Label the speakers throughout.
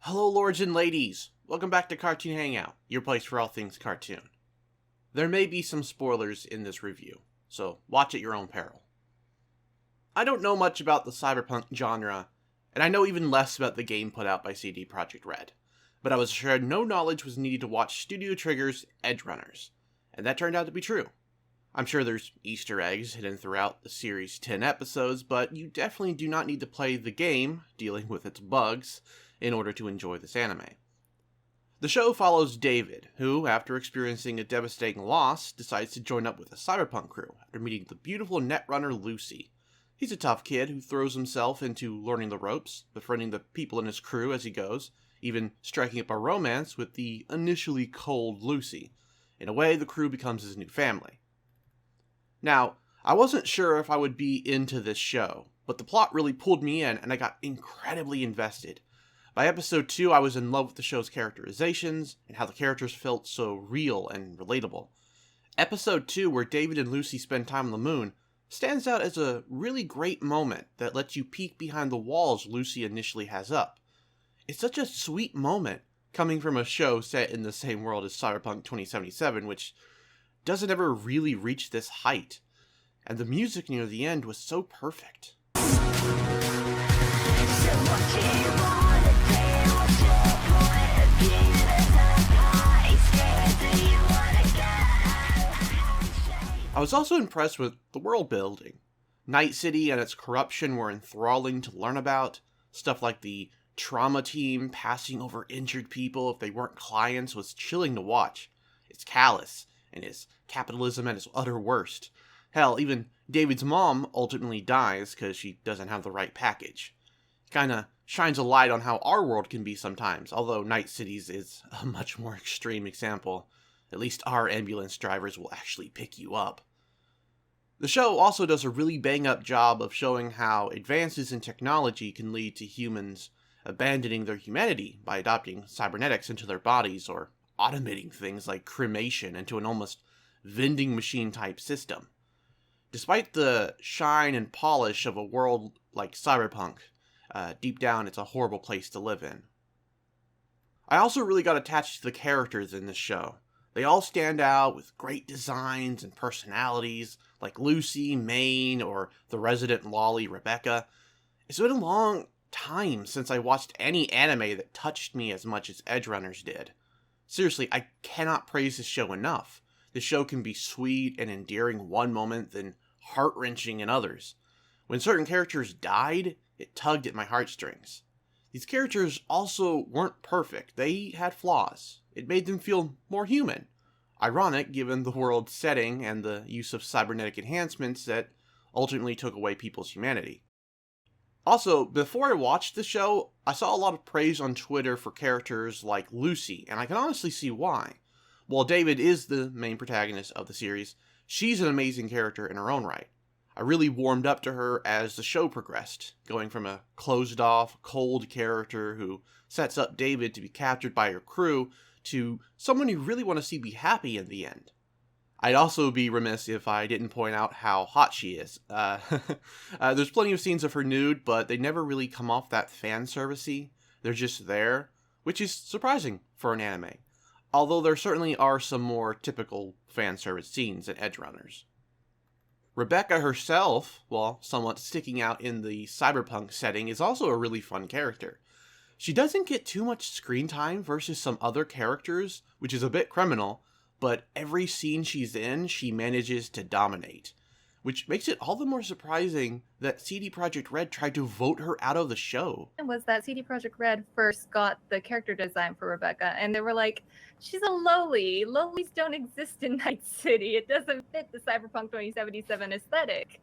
Speaker 1: Hello lords and ladies, welcome back to Cartoon Hangout, your place for all things cartoon. There may be some spoilers in this review, so watch at your own peril. I don't know much about the cyberpunk genre, and I know even less about the game put out by CD Projekt Red, but I was assured no knowledge was needed to watch Studio Trigger's Edgerunners, and that turned out to be true. I'm sure there's Easter eggs hidden throughout the series' 10 episodes, but you definitely do not need to play the game, dealing with its bugs, in order to enjoy this anime. The show follows David, who, after experiencing a devastating loss, decides to join up with a cyberpunk crew after meeting the beautiful netrunner Lucy. He's a tough kid who throws himself into learning the ropes, befriending the people in his crew as he goes, even striking up a romance with the initially cold Lucy. In a way, the crew becomes his new family. Now, I wasn't sure if I would be into this show, but the plot really pulled me in and I got incredibly invested. By episode 2, I was in love with the show's characterizations and how the characters felt so real and relatable. Episode 2, where David and Lucy spend time on the moon, stands out as a really great moment that lets you peek behind the walls Lucy initially has up. It's such a sweet moment, coming from a show set in the same world as Cyberpunk 2077, which doesn't ever really reach this height. And the music near the end was so perfect. I was also impressed with the world building. Night City and its corruption were enthralling to learn about. Stuff like the trauma team passing over injured people if they weren't clients was chilling to watch. It's callous, and is capitalism at its utter worst. Hell, even David's mom ultimately dies because she doesn't have the right package. Kinda shines a light on how our world can be sometimes, although Night City's is a much more extreme example. At least our ambulance drivers will actually pick you up. The show also does a really bang-up job of showing how advances in technology can lead to humans abandoning their humanity by adopting cybernetics into their bodies or automating things like cremation into an almost vending machine type system. Despite the shine and polish of a world like Cyberpunk, deep down it's a horrible place to live in. I also really got attached to the characters in this show. They all stand out with great designs and personalities, like Lucy, Maine, or the resident lolly, Rebecca. It's been a long time since I watched any anime that touched me as much as Edgerunners did. Seriously, I cannot praise this show enough. This show can be sweet and endearing one moment, then heart-wrenching in others. When certain characters died, it tugged at my heartstrings. These characters also weren't perfect. They had flaws. It made them feel more human. Ironic, given the world's setting and the use of cybernetic enhancements that ultimately took away people's humanity. Also, before I watched the show, I saw a lot of praise on Twitter for characters like Lucy, and I can honestly see why. While David is the main protagonist of the series, she's an amazing character in her own right. I really warmed up to her as the show progressed, going from a closed-off, cold character who sets up David to be captured by her crew to someone you really want to see be happy in the end. I'd also be remiss if I didn't point out how hot she is. There's plenty of scenes of her nude, but they never really come off that fan service-y. They're just there, which is surprising for an anime. Although there certainly are some more typical fan service scenes in Edgerunners. Rebecca herself, while somewhat sticking out in the cyberpunk setting, is also a really fun character. She doesn't get too much screen time versus some other characters, which is a bit criminal, but every scene she's in, she manages to dominate. Which makes it all the more surprising that CD Projekt Red tried to vote her out of the show.
Speaker 2: It was that CD Projekt Red first got the character design for Rebecca, and they were like, she's a loli. Lolis don't exist in Night City. It doesn't fit the Cyberpunk 2077 aesthetic.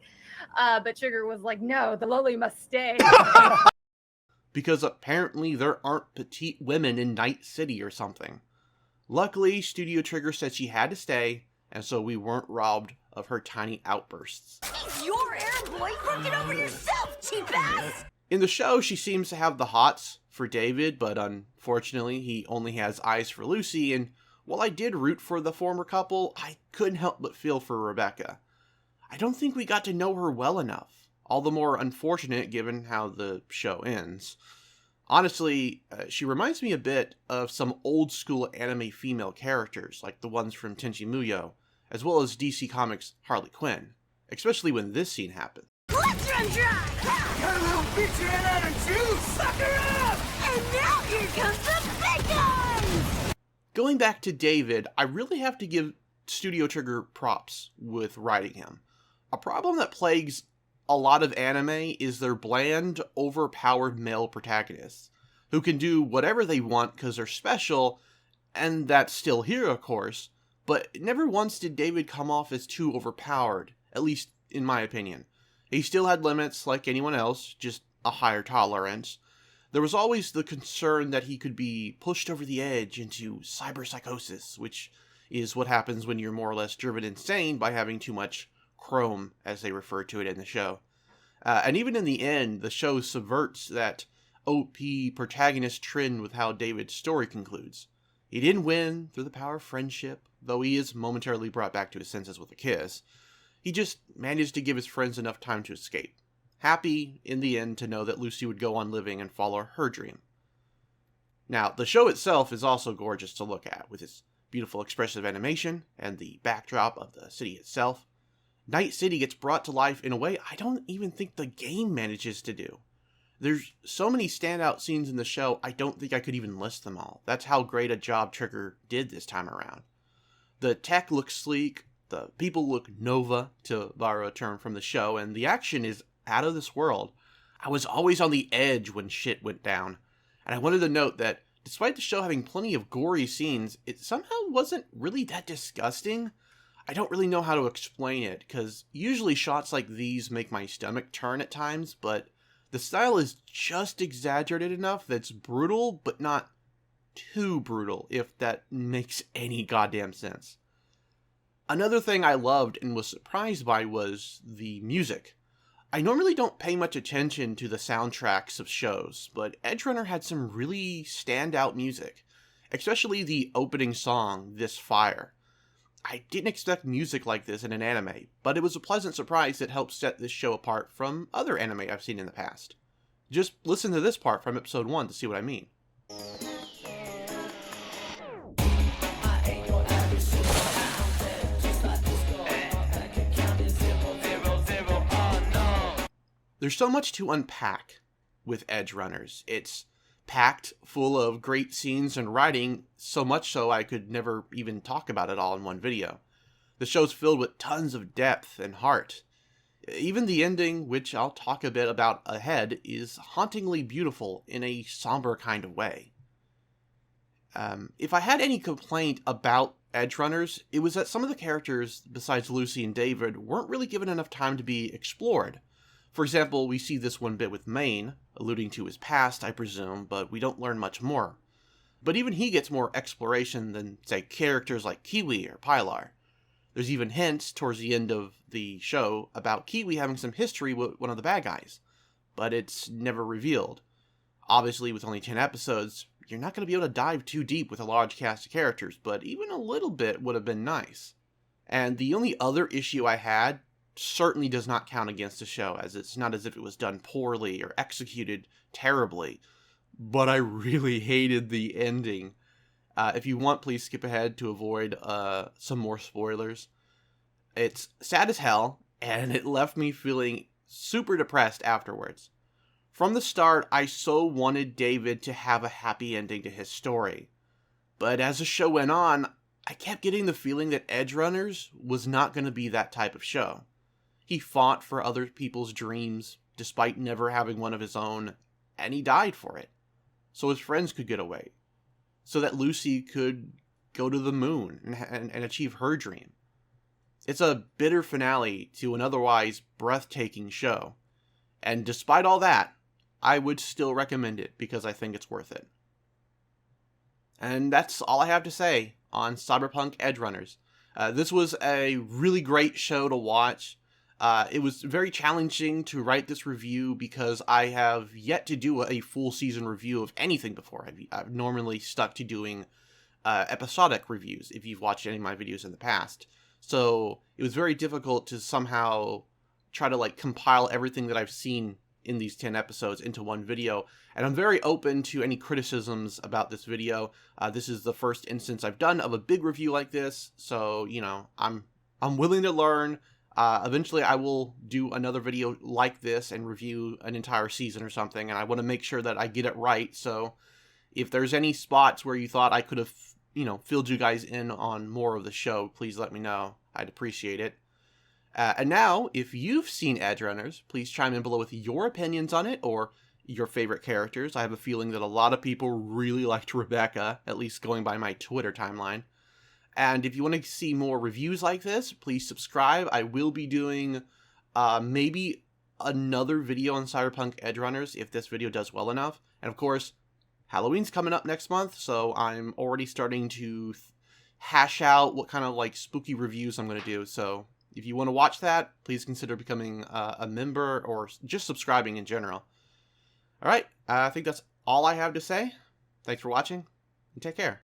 Speaker 2: But Trigger was like, no, the loli must stay.
Speaker 1: Because apparently there aren't petite women in Night City or something. Luckily, Studio Trigger said she had to stay, and so we weren't robbed of her tiny outbursts.
Speaker 3: He's your errand boy. Work it over yourself, cheap ass!
Speaker 1: In the show, she seems to have the hots for David, but unfortunately, he only has eyes for Lucy, and while I did root for the former couple, I couldn't help but feel for Rebecca. I don't think we got to know her well enough. all the more unfortunate given how the show ends. Honestly, she reminds me a bit of some old-school anime female characters, like the ones from Tenchi Muyo, as well as DC Comics' Harley Quinn, especially when this scene happens.
Speaker 3: Let's run dry! Got a little bitch ran out of juice! Suck her up! And now here comes the big guns!
Speaker 1: Going back to David, I really have to give Studio Trigger props with writing him. A problem that plagues a lot of anime is their bland, overpowered male protagonists, who can do whatever they want because they're special, and that's still here, of course, but never once did David come off as too overpowered, at least in my opinion. He still had limits like anyone else, just a higher tolerance. There was always the concern that he could be pushed over the edge into cyberpsychosis, which is what happens when you're more or less driven insane by having too much chrome, as they refer to it in the show. And even in the end, the show subverts that OP protagonist trend with how David's story concludes. He didn't win through the power of friendship, though he is momentarily brought back to his senses with a kiss. He just managed to give his friends enough time to escape, happy in the end to know that Lucy would go on living and follow her dream. Now, the show itself is also gorgeous to look at, with its beautiful expressive animation and the backdrop of the city itself. Night City gets brought to life in a way I don't even think the game manages to do. There's so many standout scenes in the show, I don't think I could even list them all. That's how great a job Trigger did this time around. The tech looks sleek, the people look nova, to borrow a term from the show, and the action is out of this world. I was always on the edge when shit went down, and I wanted to note that despite the show having plenty of gory scenes, it somehow wasn't really that disgusting. I don't really know how to explain it, because usually shots like these make my stomach turn at times, but the style is just exaggerated enough that's brutal, but not too brutal, if that makes any goddamn sense. Another thing I loved and was surprised by was the music. I normally don't pay much attention to the soundtracks of shows, but Edgerunner had some really standout music, especially the opening song, This Fire. I didn't expect music like this in an anime, but it was a pleasant surprise that helped set this show apart from other anime I've seen in the past. Just listen to this part from episode 1 to see what I mean. There's so much to unpack with Edgerunners. It's packed full of great scenes and writing, so much so I could never even talk about it all in one video. The show's filled with tons of depth and heart. Even the ending, which I'll talk a bit about ahead, is hauntingly beautiful in a somber kind of way. If I had any complaint about Edgerunners, it was that some of the characters, besides Lucy and David, weren't really given enough time to be explored. For example, we see this one bit with Maine, alluding to his past, I presume, but we don't learn much more. But even he gets more exploration than, say, characters like Kiwi or Pilar. There's even hints towards the end of the show about Kiwi having some history with one of the bad guys, but it's never revealed. Obviously, with only 10 episodes, you're not going to be able to dive too deep with a large cast of characters, but even a little bit would have been nice. And the only other issue I had certainly does not count against the show, as it's not as if it was done poorly or executed terribly, but I really hated the ending. If you want, please skip ahead to avoid some more spoilers. It's sad as hell, and it left me feeling super depressed afterwards. From the start, I so wanted David to have a happy ending to his story, but as the show went on, I kept getting the feeling that Edgerunners was not going to be that type of show. He fought for other people's dreams, despite never having one of his own, and he died for it, so his friends could get away, so that Lucy could go to the moon and achieve her dream. It's a bitter finale to an otherwise breathtaking show, and despite all that, I would still recommend it because I think it's worth it. And that's all I have to say on Cyberpunk Edgerunners. This was a really great show to watch. It was very challenging to write this review because I have yet to do a full season review of anything before. I've normally stuck to doing episodic reviews, if you've watched any of my videos in the past. So it was very difficult to somehow try to like compile everything that I've seen in these 10 episodes into one video, and I'm very open to any criticisms about this video. This is the first instance I've done of a big review like this, so, you know, I'm willing to learn. Eventually I will do another video like this and review an entire season or something, and I want to make sure that I get it right, so if there's any spots where you thought I could have, you know, filled you guys in on more of the show, please let me know. I'd appreciate it. And now, if you've seen Edgerunners, please chime in below with your opinions on it or your favorite characters. I have a feeling that a lot of people really liked Rebecca, at least going by my Twitter timeline. And if you want to see more reviews like this, please subscribe. I will be doing maybe another video on Cyberpunk Edgerunners if this video does well enough. And of course, Halloween's coming up next month, so I'm already starting to hash out what kind of like spooky reviews I'm going to do. So if you want to watch that, please consider becoming a member or just subscribing in general. Alright, I think that's all I have to say. Thanks for watching, and take care.